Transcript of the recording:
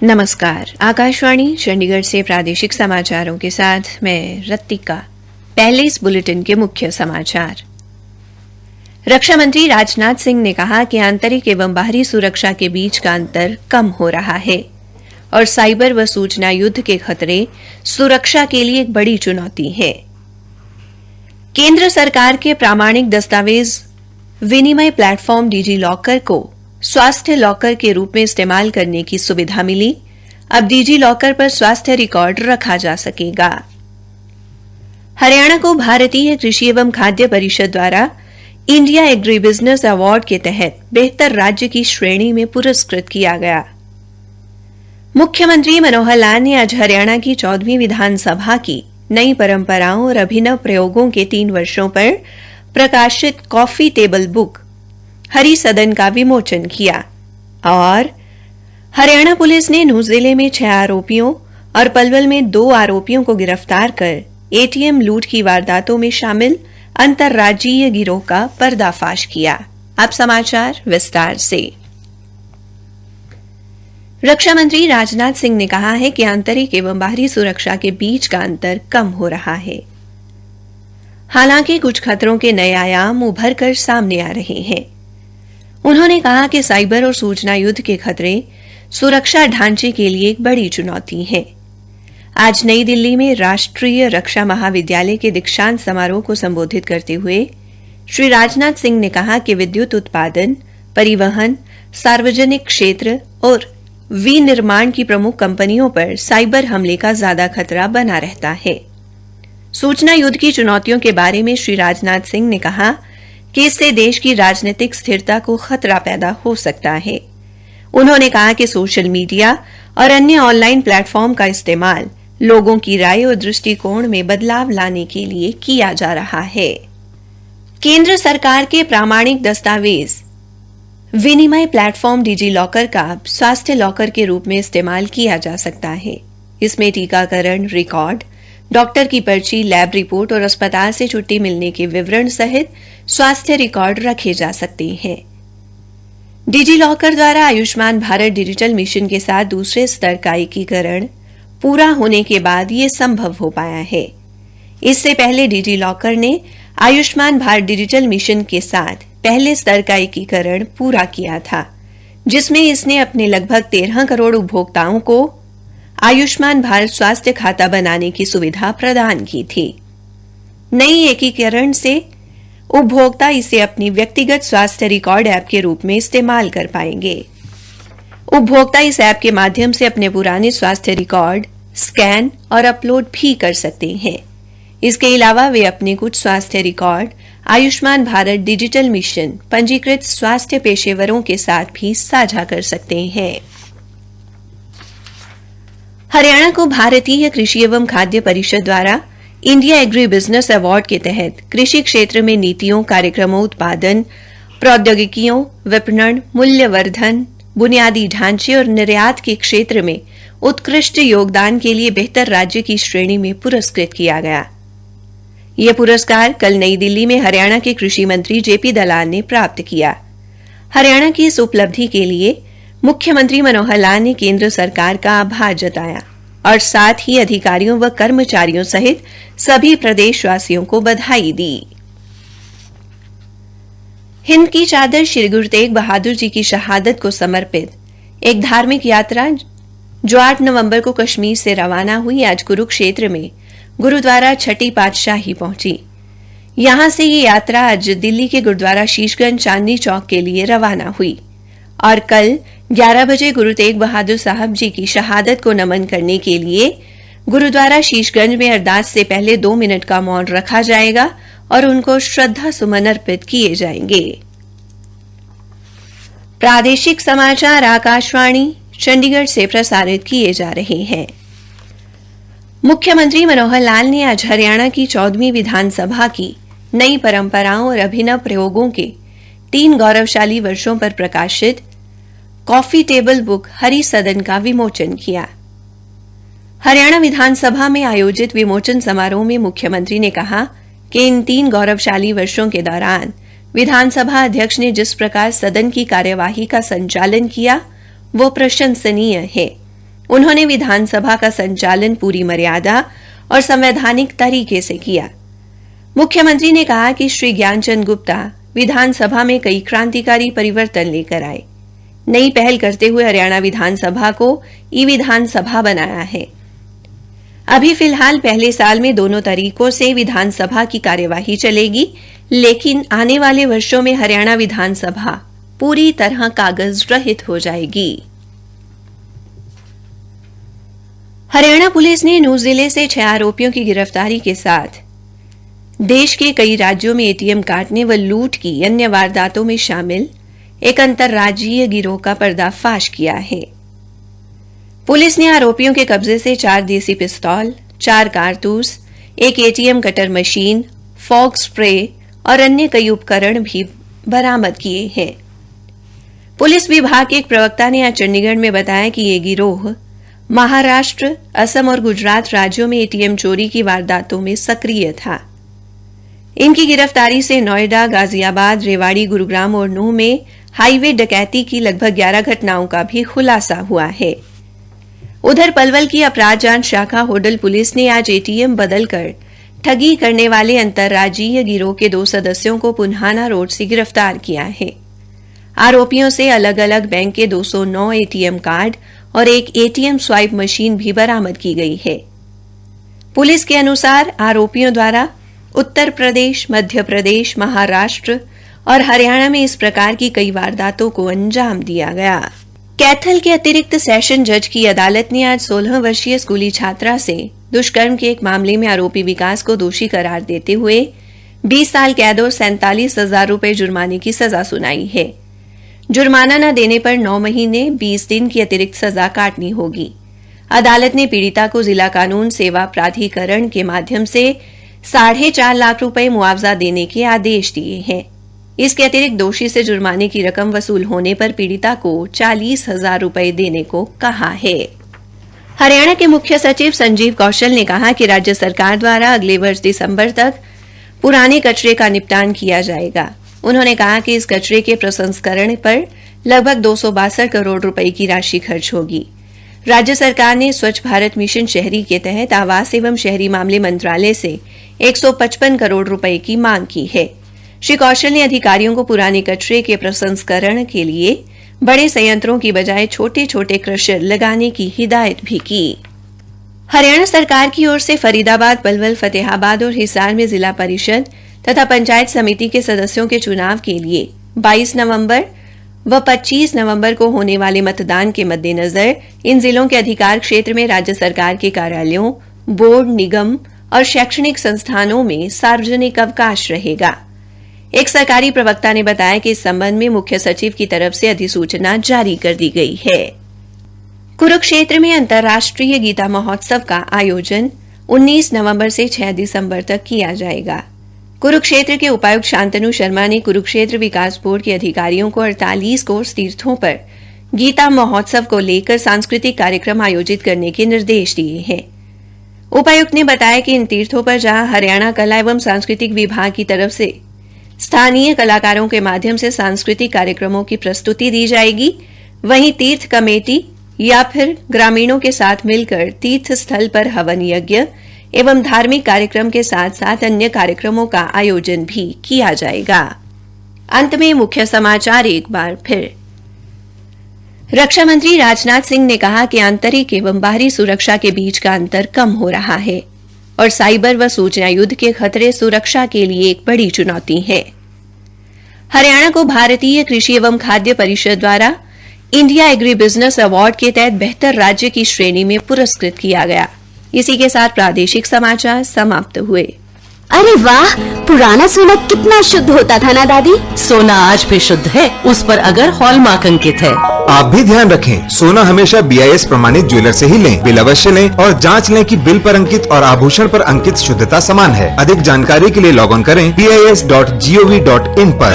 नमस्कार। आकाशवाणी चंडीगढ़ से प्रादेशिक समाचारों के साथ मैं रत्तिका। पहले इस बुलेटिन के मुख्य समाचार। रक्षा मंत्री राजनाथ सिंह ने कहा कि आंतरिक एवं बाहरी सुरक्षा के बीच का अंतर कम हो रहा है और साइबर व सूचना युद्ध के खतरे सुरक्षा के लिए एक बड़ी चुनौती है। केंद्र सरकार के प्रामाणिक दस्तावेज विनिमय प्लेटफॉर्म डिजी लॉकर को स्वास्थ्य लॉकर के रूप में इस्तेमाल करने की सुविधा मिली। अब डिजी लॉकर पर स्वास्थ्य रिकॉर्ड रखा जा सकेगा। हरियाणा को भारतीय कृषि एवं खाद्य परिषद द्वारा इंडिया एग्री बिजनेस अवार्ड के तहत बेहतर राज्य की श्रेणी में पुरस्कृत किया गया। मुख्यमंत्री मनोहर लाल ने आज हरियाणा की 14वीं विधानसभा की नई परंपराओं और अभिनव प्रयोगों के 3 वर्षों पर प्रकाशित कॉफी टेबल बुक हरी सदन का विमोचन किया और हरियाणा पुलिस ने नूंह जिले में 6 आरोपियों और पलवल में 2 आरोपियों को गिरफ्तार कर एटीएम लूट की वारदातों में शामिल अंतर्राज्यीय गिरोह का पर्दाफाश किया। अब समाचार विस्तार से। रक्षा मंत्री राजनाथ सिंह ने कहा है कि आंतरिक एवं बाहरी सुरक्षा के बीच का अंतर कम हो रहा है। हालांकि कुछ खतरों के नए आयाम उभर कर सामने आ रहे हैं। उन्होंने कहा कि साइबर और सूचना युद्ध के खतरे सुरक्षा ढांचे के लिए एक बड़ी चुनौती है। आज नई दिल्ली में राष्ट्रीय रक्षा महाविद्यालय के दीक्षांत समारोह को संबोधित करते हुए श्री राजनाथ सिंह ने कहा कि विद्युत उत्पादन, परिवहन, सार्वजनिक क्षेत्र और विनिर्माण की प्रमुख कंपनियों पर साइबर हमले का ज्यादा खतरा बना रहता है। सूचना युद्ध की चुनौतियों के बारे में श्री राजनाथ सिंह ने कहा कि इससे देश की राजनीतिक स्थिरता को खतरा पैदा हो सकता है। उन्होंने कहा कि सोशल मीडिया और अन्य ऑनलाइन प्लेटफॉर्म का इस्तेमाल लोगों की राय और दृष्टिकोण में बदलाव लाने के लिए किया जा रहा है। केंद्र सरकार के प्रामाणिक दस्तावेज विनिमय प्लेटफॉर्म डिजी लॉकर का स्वास्थ्य लॉकर के रूप में इस्तेमाल किया जा सकता है। इसमें टीकाकरण रिकॉर्ड, डॉक्टर की पर्ची, लैब रिपोर्ट और अस्पताल से छुट्टी मिलने के विवरण सहित स्वास्थ्य रिकॉर्ड रखे जा सकते हैं। डिजी लॉकर द्वारा आयुष्मान भारत डिजिटल मिशन के साथ दूसरे स्तर का एकीकरण पूरा होने के बाद यह संभव हो पाया है। इससे पहले डिजी लॉकर ने आयुष्मान भारत डिजिटल मिशन के साथ पहले स्तर का एकीकरण पूरा किया था, जिसमें इसने अपने लगभग 13 करोड़ उपभोक्ताओं को आयुष्मान भारत स्वास्थ्य खाता बनाने की सुविधा प्रदान की थी। नई एकीकरण से उपभोक्ता इसे अपनी व्यक्तिगत स्वास्थ्य रिकॉर्ड ऐप के रूप में इस्तेमाल कर पाएंगे। उपभोक्ता इस ऐप के माध्यम से अपने पुराने स्वास्थ्य रिकॉर्ड स्कैन और अपलोड भी कर सकते हैं। इसके अलावा वे अपने कुछ स्वास्थ्य record Ayushman Bharat digital mission पंजीकृत स्वास्थ्य पेशेवरों के साथ भी साझा कर सकते हैं। हरियाणा को भारतीय कृषि एवं खाद्य परिषद द्वारा इंडिया एग्री बिजनेस अवार्ड के तहत कृषि क्षेत्र में नीतियों, कार्यक्रमों, उत्पादन, प्रौद्योगिकियों, विपणन, मूल्यवर्धन, बुनियादी ढांचे और निर्यात के क्षेत्र में उत्कृष्ट योगदान के लिए बेहतर राज्य की श्रेणी में पुरस्कृत किया गया। यह पुरस्कार कल नई दिल्ली में हरियाणा के कृषि मंत्री जेपी दलाल ने प्राप्त किया। हरियाणा की इस उपलब्धि के लिए मुख्यमंत्री मनोहर लाल ने केंद्र सरकार का आभार जताया और साथ ही अधिकारियों व कर्मचारियों सहित सभी प्रदेशवासियों को बधाई दी। हिंद की चादर श्री गुरु तेग बहादुर जी की शहादत को समर्पित एक धार्मिक यात्रा जो 8 नवंबर को कश्मीर से रवाना हुई, आज कुरुक्षेत्र में गुरुद्वारा छठी पातशाही पहुंची। यहां से ये यात्रा आज दिल्ली के गुरुद्वारा शीशगंज चांदनी चौक के लिए रवाना हुई और कल 11 बजे गुरु तेग बहादुर साहब जी की शहादत को नमन करने के लिए गुरुद्वारा शीशगंज में अरदास से पहले 2 मिनट का मौन रखा जाएगा और उनको श्रद्धा सुमन अर्पित किए जाएंगे। प्रादेशिक समाचार आकाशवाणी चंडीगढ़ से प्रसारित किए जा रहे हैं। मुख्यमंत्री मनोहर लाल ने आज हरियाणा की 14वीं विधानसभा की नई परंपराओं और अभिनव प्रयोगों के 3 गौरवशाली वर्षों पर प्रकाशित कॉफी टेबल बुक हरी सदन का विमोचन किया। हरियाणा विधानसभा में आयोजित विमोचन समारोह में मुख्यमंत्री ने कहा कि इन 3 गौरवशाली वर्षों के दौरान विधानसभा अध्यक्ष ने जिस प्रकार सदन की कार्यवाही का संचालन किया वो प्रशंसनीय है। उन्होंने विधानसभा का संचालन पूरी मर्यादा और संवैधानिक तरीके से किया। मुख्यमंत्री ने कहा कि श्री ज्ञानचंद गुप्ता विधानसभा में कई क्रांतिकारी परिवर्तन लेकर आए। नई पहल करते हुए हरियाणा विधानसभा को ई-विधानसभा बनाया है। अभी फिलहाल पहले साल में दोनों तरीकों से विधानसभा की कार्यवाही चलेगी, लेकिन आने वाले वर्षों में हरियाणा विधानसभा पूरी तरह कागज रहित हो जाएगी। हरियाणा पुलिस ने नूंह जिले से 6 आरोपियों की गिरफ्तारी के साथ देश के कई राज्यों में एटीएम काटने व लूट की अन्य वारदातों में शामिल एक अंतर्राज्यीय गिरोह का पर्दाफाश किया है। पुलिस ने आरोपियों के कब्जे से 4 देसी पिस्तौल, 4 कारतूस, एक ATM cutter machine, fog spray और अन्य कई उपकरण भी बरामद किए हैं। पुलिस विभाग के एक प्रवक्ता ने आज चंडीगढ़ में बताया कि यह गिरोह महाराष्ट्र, असम और गुजरात राज्यों में एटीएम चोरी की वारदातों में सक्रिय था। इनकी गिरफ्तारी से नोएडा, गाजियाबाद, रेवाड़ी, गुरुग्राम और नूंह में हाईवे डकैती की लगभग 11 घटनाओं का भी खुलासा हुआ है। उधर पलवल की अपराध जांच शाखा होडल पुलिस ने आज एटीएम बदलकर ठगी करने वाले अंतर्राज्यीय गिरोह के 2 सदस्यों को पुन्हाना रोड से गिरफ्तार किया है। आरोपियों से अलग अलग बैंक के 209 एटीएम कार्ड और एक एटीएम स्वाइप मशीन भी बरामद की गई है। पुलिस के अनुसार आरोपियों द्वारा उत्तर प्रदेश, मध्य प्रदेश, महाराष्ट्र और हरियाणा में इस प्रकार की कई वारदातों को अंजाम दिया गया। कैथल के अतिरिक्त सेशन जज की अदालत ने आज 16 वर्षीय स्कूली छात्रा से दुष्कर्म के एक मामले में आरोपी विकास को दोषी करार देते हुए 20 साल कैद और 47,000 रुपए जुर्माने की सजा सुनाई है। जुर्माना न देने पर 9 महीने 20 दिन की अतिरिक्त सजा काटनी होगी। अदालत ने पीड़िता को जिला कानून सेवा प्राधिकरण के माध्यम से 4.5 लाख रुपए मुआवजा देने के आदेश दिए हैं। इसके अतिरिक्त दोषी से जुर्माने की रकम वसूल होने पर पीड़िता को 40,000 रुपए देने को कहा है। हरियाणा के मुख्य सचिव संजीव कौशल ने कहा कि राज्य सरकार द्वारा अगले वर्ष दिसंबर तक पुराने कचरे का निपटान किया जाएगा। उन्होंने कहा कि इस कचरे के प्रसंस्करण पर लगभग 262 करोड़ रुपए की राशि खर्च होगी। राज्य सरकार ने स्वच्छ भारत मिशन शहरी के तहत आवास एवं शहरी मामले मंत्रालय से 155 करोड़ रुपए की मांग की है। श्री कौशल ने अधिकारियों को पुराने कचरे के प्रसंस्करण के लिए बड़े संयंत्रों की बजाय छोटे छोटे क्रशर लगाने की हिदायत भी की। हरियाणा सरकार की ओर से फरीदाबाद, पलवल, फतेहाबाद और हिसार में जिला परिषद तथा पंचायत समिति के सदस्यों के चुनाव के लिए 22 नवंबर व 25 नवंबर को होने वाले मतदान के मद्देनजर इन जिलों के अधिकार क्षेत्र में राज्य सरकार के कार्यालयों, बोर्ड, निगम और शैक्षणिक संस्थानों में सार्वजनिक अवकाश रहेगा। एक सरकारी प्रवक्ता ने बताया कि इस संबंध में मुख्य सचिव की तरफ से अधिसूचना जारी कर दी गई है। कुरुक्षेत्र में अंतर्राष्ट्रीय गीता महोत्सव का आयोजन 19 नवंबर से 6 दिसंबर तक किया जाएगा। कुरुक्षेत्र के उपायुक्त शांतनु शर्मा ने कुरुक्षेत्र विकास बोर्ड के अधिकारियों को 48 कोर्स तीर्थों पर गीता महोत्सव को लेकर सांस्कृतिक कार्यक्रम आयोजित करने के निर्देश दिए हैं। उपायुक्त ने बताया कि इन तीर्थों पर जहां हरियाणा कला एवं सांस्कृतिक विभाग की तरफ से स्थानीय कलाकारों के माध्यम से सांस्कृतिक कार्यक्रमों की प्रस्तुति दी जाएगी, वहीं तीर्थ कमेटी या फिर ग्रामीणों के साथ मिलकर तीर्थ स्थल पर हवन यज्ञ एवं धार्मिक कार्यक्रम के साथ साथ अन्य कार्यक्रमों का आयोजन भी किया जाएगा। अंत में मुख्य समाचार एक बार फिर। रक्षा मंत्री राजनाथ सिंह ने कहा कि आंतरिक एवं बाहरी सुरक्षा के बीच का अंतर कम हो रहा है और साइबर व सूचना युद्ध के खतरे सुरक्षा के लिए एक बड़ी चुनौती है। हरियाणा को भारतीय कृषि एवं खाद्य परिषद द्वारा इंडिया एग्री बिजनेस अवार्ड के तहत बेहतर राज्य की श्रेणी में पुरस्कृत किया गया। इसी के साथ प्रादेशिक समाचार समाप्त हुए। अरे वाह, पुराना सोना कितना शुद्ध होता था ना दादी। सोना आज भी शुद्ध है, उस पर अगर हॉलमार्क अंकित है। आप भी ध्यान रखें, सोना हमेशा BIS प्रमाणित ज्वेलर से ही लें। बिल अवश्य लें और जांच लें कि बिल पर अंकित और आभूषण पर अंकित शुद्धता समान है। अधिक जानकारी के लिए लॉग ऑन करें BIS.gov.in पर।